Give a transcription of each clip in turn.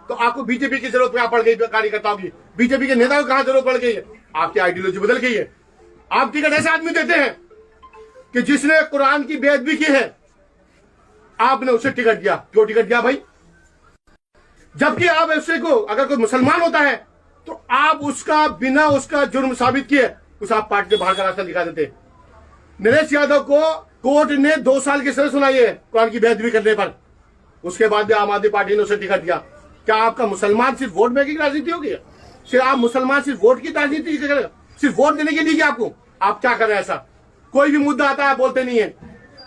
तो आपको बीजेपी की जरूरत क्या पड़ गई कार्यकर्ताओं की? बीजेपी के नेताओं की कहां जरूरत पड़ गई है? आपकी आइडियोलॉजी बदल गई है। आप टिकट ऐसे आदमी देते हैं कि जिसने कुरान की बेअदबी की है, आपने उसे टिकट दिया। क्यों टिकट दिया भाई? जबकि आप ऐसे को अगर कोई मुसलमान होता है तो आप उसका बिना उसका जुर्म साबित किए उस आप पार्टी से बाहर का रास्ता दिखा देते। नरेश यादव को कोर्ट ने 2 साल की सजा सुनाई है कुरान की बेअदबी करने पर। उसके बाद भी आम आदमी पार्टी ने उसे टिकट दिया। क्या आपका मुसलमान सिर्फ वोट बैंक की राजनीति होगी? सिर्फ आप मुसलमान सिर्फ वोट की राजनीति करेगा? सिर्फ वोट देने के लिए क्या आपको? आप क्या कर रहे हैं? ऐसा कोई भी मुद्दा आता है बोलते नहीं है।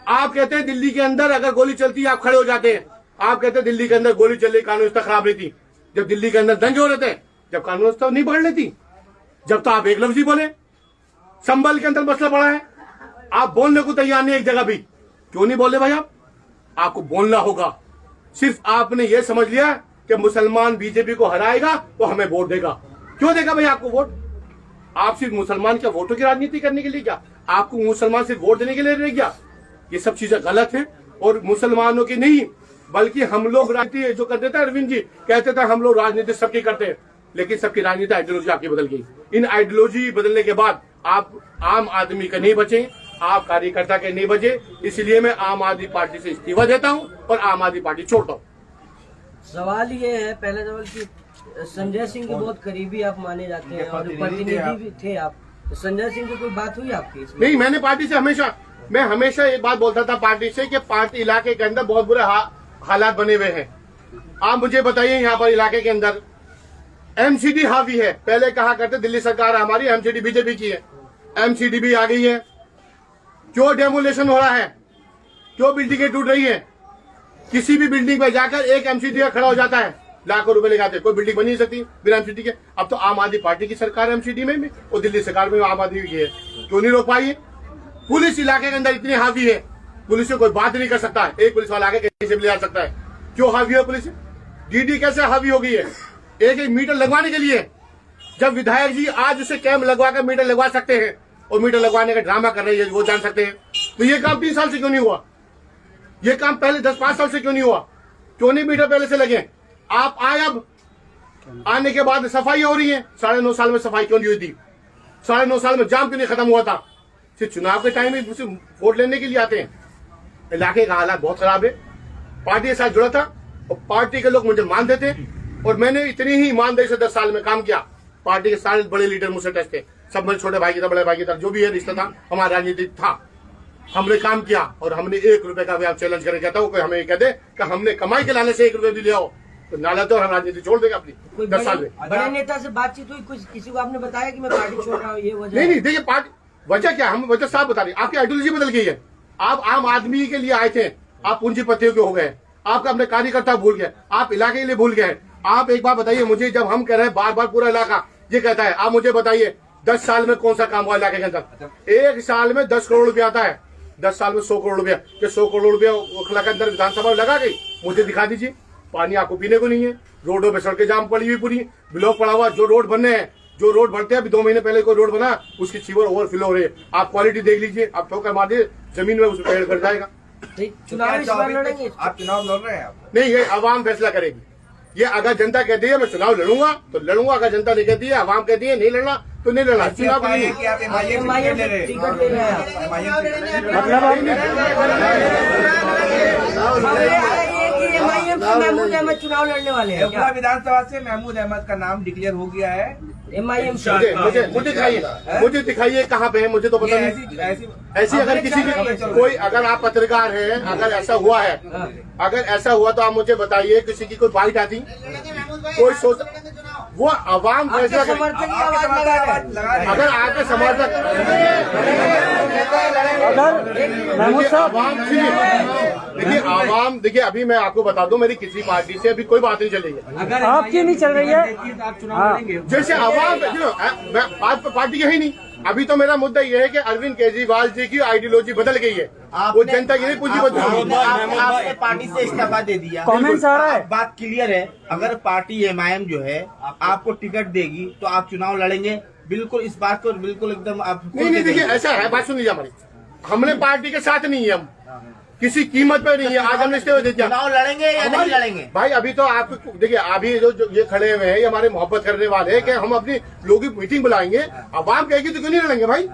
आप कहते हैं दिल्ली के अंदर अगर गोली चलती है आप खड़े हो जाते हैं। आप कहते हैं दिल्ली के अंदर गोली चल रही, कानून व्यवस्था खराब रही थी। जब दिल्ली के अंदर दंगे हो रहे थे, जब कानून व्यवस्था नहीं पकड़ लेती, जब तो आप एक लफ्ज ही बोले। संभल के अंदर मसला पड़ा है, आप बोलने को तैयार नहीं एक जगह भी। क्यों नहीं बोले भाई? आपको बोलना होगा। सिर्फ आपने ये समझ लिया कि मुसलमान बीजेपी को हराएगा तो हमें वोट देगा। क्यों देगा भाई आपको वोट? आप सिर्फ मुसलमान के वोटों की राजनीति करने के लिए क्या? आपको मुसलमान सिर्फ वोट देने के लिए रह गया? ये सब चीजें गलत है। और मुसलमानों की नहीं बल्कि हम लोग राजनीति जो करते थे, अरविंद जी कहते थे हम लोग राजनीति सबकी करते हैं, लेकिन सबकी राजनीति आइडियोलॉजी आपकी बदल गई। इन आइडियोलॉजी बदलने के बाद आप आम आदमी का नहीं बचे, आप कार्यकर्ता के नहीं बचे। इसलिए मैं आम आदमी पार्टी से इस्तीफा देता हूं और आम आदमी पार्टी छोड़ता हूं। सवाल ये है, पहला सवाल कि संजय सिंह के बहुत करीबी आप माने जाते हैं और प्रतिनिधि भी थे आप। तो संजय सिंह की कोई बात हुई आपकी इसमें? नहीं, मैंने पार्टी से मैं हमेशा ये बात बोलता था पार्टी से कि पार्टी इलाके के अंदर बहुत बुरे हालात बने हुए हैं। आप मुझे बताइए यहाँ पर इलाके के अंदर एमसीडी हावी है। पहले कहा करते दिल्ली सरकार हमारी, एमसीडी बीजेपी की है। एमसीडी भी आ गई है। क्यों डेमोलेशन हो रहा है? क्यों बिल्डिंगें टूट रही है? किसी भी बिल्डिंग में जाकर एक एमसीडी खड़ा हो जाता है, लाखों रुपए लगाते। कोई बिल्डिंग बनी नहीं सकती बिना एमसीडी के। अब तो आम आदमी पार्टी की सरकार एमसीडी में भी और दिल्ली सरकार में आम आदमी की है। क्यों नहीं रोक पाई है? पुलिस इलाके के अंदर इतनी हावी है, पुलिस से कोई बात नहीं कर सकता है। एक पुलिस वाला आगे कहीं से भी ले जा सकता है। क्यों हावी है पुलिस? डीडी कैसे हावी हो गई है? एक मीटर लगवाने के लिए जब विधायक जी आज उसे कैम्प लगवा कर मीटर लगवा सकते हैं और मीटर लगवाने का ड्रामा कर रहे हैं, वो जान सकते हैं। तो ये काम 3 साल से क्यों नहीं हुआ? ये काम पहले 10-5 साल से क्यों नहीं हुआ? क्यों नहीं मीटर पहले से लगे? आप आए, अब आने के बाद सफाई हो रही है। 9.5 साल में सफाई क्यों नहीं हुई थी? 9.5 साल में जाम क्यों नहीं खत्म हुआ था? सिर्फ चुनाव के टाइम में वोट लेने के लिए आते हैं। इलाके का हालात बहुत खराब है। पार्टी के साथ जुड़ा था और पार्टी के लोग मुझे मानते थे और मैंने इतनी ही ईमानदारी से 10 साल में काम किया। पार्टी के सारे बड़े लीडर मुझसे टच थे। सब मेरे छोटे भाई की तरह, बड़े भाई की तरह, जो भी है रिश्ता था, हमारा राजनीति था। हमने काम किया और हमने 1 रुपए का भी आप चैलेंज करके कहता हूँ कोई हमें कह दे कि हमने कमाई के लाने से 1 रुपए भी ले आओ तो नाला तो हम राजनीति छोड़ देगा अपनी 10 साल में। बड़े नेता से बातचीत हुई? कुछ किसी को आपने बताया कि मैं पार्टी छोड़ रहा हूँ, ये वजह? नहीं, देखिए पार्टी वजह क्या, हम वजह साफ बता रहे। आपकी आइडियोलॉजी बदल गई है। आप आम आदमी के लिए आए थे, आप पूंजीपतियों के हो गए। आपका अपने कार्यकर्ता भूल गए, आप इलाके के लिए भूल गए। आप एक बात बताइए मुझे, जब हम कह रहे हैं बार बार पूरा इलाका ये कहता है, आप मुझे बताइए 10 साल में कौन सा काम हुआ इलाके के अंदर? 1 साल में 10 करोड़ रुपया आता है, 10 साल में 100 करोड़ रुपया। 100 करोड़ रुपया ओखला के अंदर विधानसभा लगा गई, मुझे दिखा दीजिए। पानी आपको पीने को नहीं है, रोडों पे सड़कें जाम पड़ी हुई, पूरी ब्लॉक पड़ा हुआ। जो रोड बनने हैं, जो रोड बनते हैं, अभी 2 महीने पहले कोई रोड बना, उसकी सीवर ओवरफ्लो हो रही है। आप क्वालिटी देख लीजिए, आप ठोकर मार दिए जमीन में, उसमें पेड़ कर जाएगा। चुनाव लड़ेंगे? आप चुनाव लड़ रहे हैं? आप नहीं, ये आवाम फैसला करेगी। ये अगर जनता कहती है मैं चुनाव लड़ूंगा तो लड़ूंगा, अगर जनता नहीं कहती है, आवाम कहती है नहीं लड़ना तो नहीं लड़ना। चुनाव नहीं महमूद अहमद चुनाव लड़ने वाले हैं। विधानसभा से महमूद अहमद का नाम डिक्लेयर हो गया है। MIM मुझे दिखाइए कहाँ पे है, मुझे तो पता नहीं। ऐसी अगर किसी की कोई, अगर आप पत्रकार हैं, अगर ऐसा हुआ है, अगर ऐसा हुआ तो आप मुझे बताइए किसी की कोई बाइट आती, कोई सोच, वो आवाम फैसला करे। अगर आपके समर्थक देखिए आवाम, देखिए अभी मैं आपको बता दूं, मेरी किसी पार्टी से अभी कोई बात नहीं चल रही है। अगर आपकी नहीं चल रही है तो आप चुनाव लड़ेंगे? जैसे आवाम बात पार्टी की है ही नहीं। अभी तो मेरा मुद्दा ये है कि अरविंद केजरीवाल जी की आइडियोलॉजी बदल गई है। वो जनता की नहीं पूंजीपति। आपने पार्टी से इस्तीफा दे दिया, कमेंट्स आ रहा है। बात क्लियर है। अगर पार्टी MIM जो है आपको टिकट देगी तो आप चुनाव लड़ेंगे? बिल्कुल, इस बात को बिल्कुल एकदम आप नहीं, देखिए ऐसा है, बात सुन लीजिए हमारी। हमने पार्टी के साथ नहीं है, हम किसी कीमत पे नहीं है। आज हमने स्टे दे दिया। चुनाव लड़ेंगे या नहीं लड़ेंगे? भाई अभी तो आप देखिए, अभी जो ये खड़े हुए हैं ये हमारे मोहब्बत करने वाले हैं कि हम अपनी लोगों की मीटिंग बुलाएंगे, अवाम कहेगी तो क्यों नहीं लड़ेंगे भाई?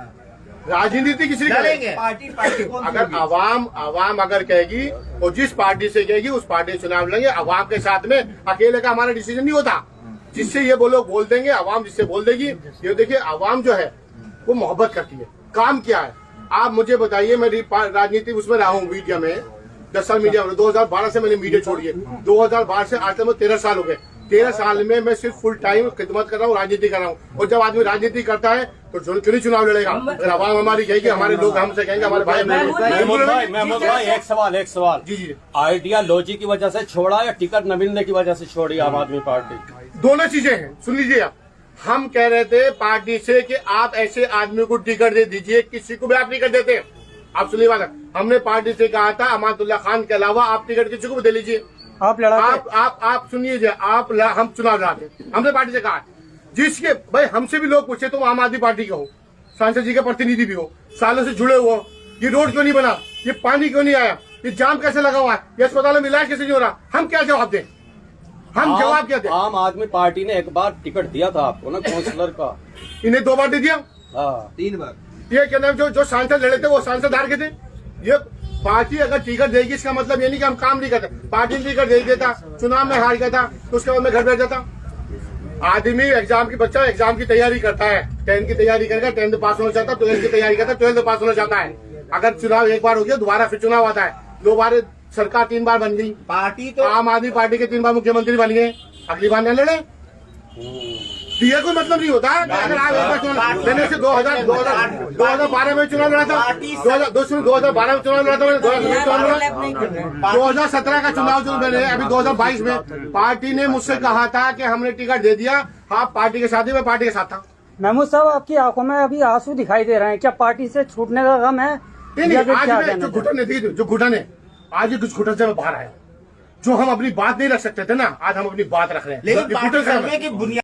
राजनीति किसी लड़ेंगे। पार्टी अगर अवाम अगर कहेगी और जिस पार्टी से कहेगी उस पार्टी से चुनाव लड़ेंगे। अवाम के साथ में अकेले का हमारा डिसीजन नहीं होता। जिससे ये वो लोग बोल देंगे, अवाम जिससे बोल देगी। ये देखिए अवाम जो है वो मोहब्बत करती है। काम क्या है आप मुझे बताइए। मैं राजनीति उसमें रहा हूँ, मीडिया में 10 साल मीडिया में। 2012 से मैंने मीडिया छोड़ी है। 2012 से आज तक 13 साल हो गए। 13 साल में मैं सिर्फ फुल टाइम खिदमत कर रहा हूँ, राजनीति कर रहा हूँ। और जब आदमी राजनीति करता है तो क्यों नहीं चुनाव लड़ेगा? अगर आवाम हमारी कहेगी, हमारे लोग हमसे कहेंगे, हमारे भाई महमूद भाई एक सवाल। जी आइडियालॉजी की वजह से छोड़ा या टिकट न मिलने की वजह से छोड़ी आम आदमी पार्टी? दोनों चीजें हैं। सुन लीजिए आप, हम कह रहे थे पार्टी से कि आप ऐसे आदमी को टिकट दे दीजिए, किसी को भी आप टिकट देते। आप सुनिए बात, हमने पार्टी से कहा था अमातुल्लाह खान के अलावा आप टिकट किसी को भी दे लीजिए। आप लड़ा आप सुनिए, हम चुनाव लड़ाते। हमने पार्टी से कहा जिसके भाई हमसे भी लोग पूछे तो आम आदमी पार्टी का हो, सांसद जी के प्रतिनिधि भी हो, सालों से जुड़े हुए हो, ये रोड क्यों नहीं बना, ये पानी क्यों नहीं आया, ये जाम कैसे लगा हुआ है, ये अस्पतालों में इलाज कैसे नहीं हो रहा, हम क्या जवाब दें? हम जवाब क्या दें? आम आदमी पार्टी ने एक बार टिकट दिया था आपको ना काउंसलर का, इन्हें 2 बार दे दिया। हाँ 3 बार। ये क्या नाम जो सांसद लड़े थे वो सांसद हार गए थे। ये पार्टी अगर टिकट देगी इसका मतलब ये नहीं कि हम काम नहीं करते। पार्टी टिकट दे देता, चुनाव में हार गया था तो उसके बाद में घर बैठ जाता। आदमी बच्चा एग्जाम की तैयारी करता है, 10th की तैयारी करेगा, 10th पास होना चाहता है, 12th की तैयारी करता है, 12th पास होना चाहता है। अगर चुनाव एक बार हो गया दोबारा फिर चुनाव आता है। 2 बार सरकार 3 बार बन गई, पार्टी तो आम आदमी पार्टी के 3 बार मुख्यमंत्री बन गए, अगली बार न लड़े। ये कोई मतलब नहीं होता कि अगर आप एक बार चुनाव देने से 2012 में चुनाव लड़ा था, 2012 में चुनाव लड़ा था, 2017 का चुनाव जो मैंने अभी 2022 में पार्टी ने मुझसे कहा था कि हमने टिकट दे दिया, आप पार्टी के साथ ही, मैं पार्टी के साथ था। महमूद साहब, आपकी आंखों में अभी आंसू दिखाई दे रहे हैं, क्या पार्टी से छूटने का गम है? नहीं, आज मैं जो घुटन है आज ही कुछ घुटन से मैं बाहर आया। जो हम अपनी बात नहीं रख सकते थे ना, आज हम अपनी बात रख रहे हैं। लेकिन पार्टी करने की बुनियाद